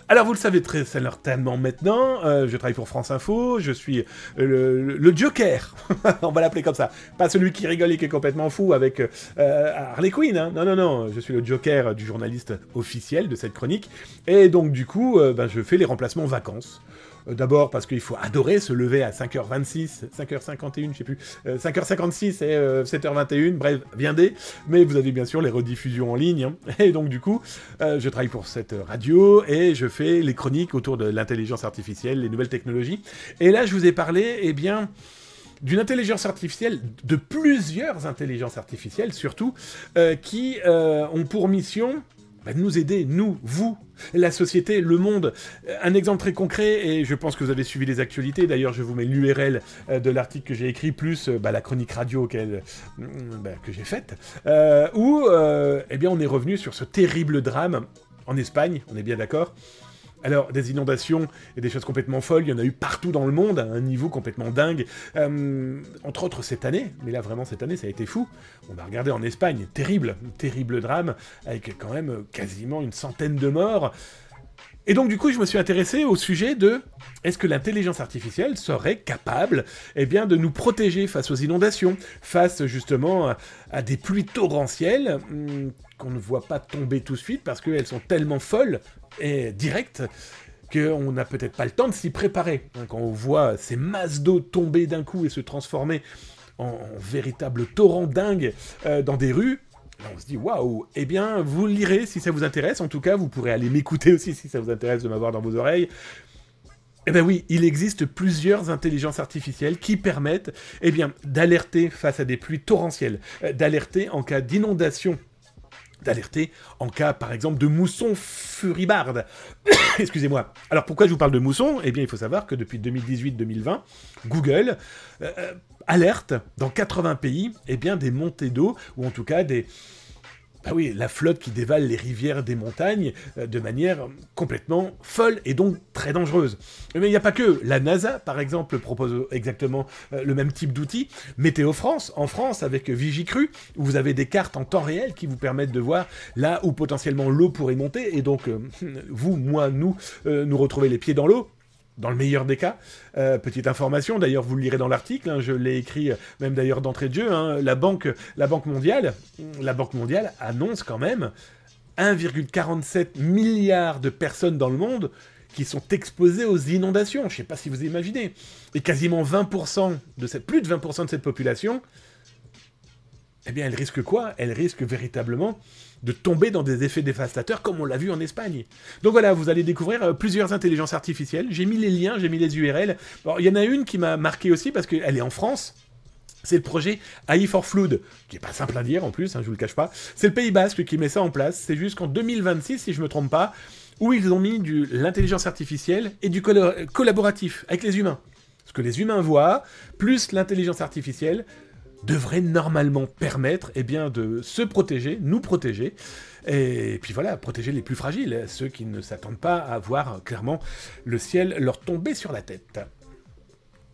Alors vous le savez très certainement maintenant, je travaille pour France Info, je suis le Joker, on va l'appeler comme ça, pas celui qui rigole et qui est complètement fou avec Harley Quinn, hein. Non, non, non, je suis le Joker du journaliste officiel de cette chronique, et donc du coup, je fais les remplacements vacances. D'abord parce qu'il faut adorer se lever à 5h26, 5h51, je sais plus, 5h56 et 7h21, bref, viendez. Mais vous avez bien sûr les rediffusions en ligne. Hein. Et donc du coup, je travaille pour cette radio et je fais les chroniques autour de l'intelligence artificielle, les nouvelles technologies. Et là, je vous ai parlé, eh bien, d'une intelligence artificielle, de plusieurs intelligences artificielles surtout, qui ont pour mission de nous aider, nous, vous, la société, le monde. Un exemple très concret, et je pense que vous avez suivi les actualités, d'ailleurs je vous mets l'URL de l'article que j'ai écrit, plus la chronique radio que j'ai faite, où eh bien, on est revenu sur ce terrible drame en Espagne, on est bien d'accord. Alors, des inondations et des choses complètement folles, il y en a eu partout dans le monde, à un niveau complètement dingue. Entre autres cette année, mais là vraiment cette année, ça a été fou. On a regardé en Espagne, terrible drame, avec quand même quasiment une centaine de morts. Et donc du coup, je me suis intéressé au sujet de est-ce que l'intelligence artificielle serait capable de nous protéger face aux inondations, face justement à des pluies torrentielles qu'on ne voit pas tomber tout de suite parce qu'elles sont tellement folles et directes qu'on n'a peut-être pas le temps de s'y préparer. Quand on voit ces masses d'eau tomber d'un coup et se transformer en véritable torrent dingue dans des rues, on se dit waouh, eh bien vous le lirez si ça vous intéresse, en tout cas vous pourrez aller m'écouter aussi si ça vous intéresse de m'avoir dans vos oreilles. Eh bien oui, il existe plusieurs intelligences artificielles qui permettent d'alerter face à des pluies torrentielles, d'alerter en cas d'inondation, d'alerter en cas, par exemple, de mousson furibarde. Excusez-moi. Alors, pourquoi je vous parle de mousson ? Eh bien, il faut savoir que depuis 2018-2020, Google alerte dans 80 pays des montées d'eau, ou en tout cas la flotte qui dévale les rivières des montagnes de manière complètement folle et donc très dangereuse. Mais il n'y a pas que. La NASA, par exemple, propose exactement le même type d'outil. Météo France, en France, avec Vigicru, où vous avez des cartes en temps réel qui vous permettent de voir là où potentiellement l'eau pourrait monter, et donc vous, moi, nous retrouver les pieds dans l'eau. Dans le meilleur des cas, petite information, d'ailleurs vous le lirez dans l'article, hein, je l'ai écrit même d'ailleurs d'entrée de jeu, hein, la Banque mondiale annonce quand même 1,47 milliard de personnes dans le monde qui sont exposées aux inondations, je ne sais pas si vous imaginez, et quasiment 20% plus de 20% de cette population, eh bien elle risque quoi ? Elle risque véritablement de tomber dans des effets dévastateurs comme on l'a vu en Espagne. Donc voilà, vous allez découvrir plusieurs intelligences artificielles. J'ai mis les liens, j'ai mis les URL. Bon, il y en a une qui m'a marqué aussi parce qu'elle est en France. C'est le projet AI for Flood, qui est pas simple à dire en plus, hein, je vous le cache pas. C'est le Pays Basque qui met ça en place. C'est jusqu'en 2026, si je me trompe pas, où ils ont mis l'intelligence artificielle et du collaboratif avec les humains. Ce que les humains voient, plus l'intelligence artificielle, devrait normalement permettre de se protéger, nous protéger, et puis voilà, protéger les plus fragiles, ceux qui ne s'attendent pas à voir clairement le ciel leur tomber sur la tête.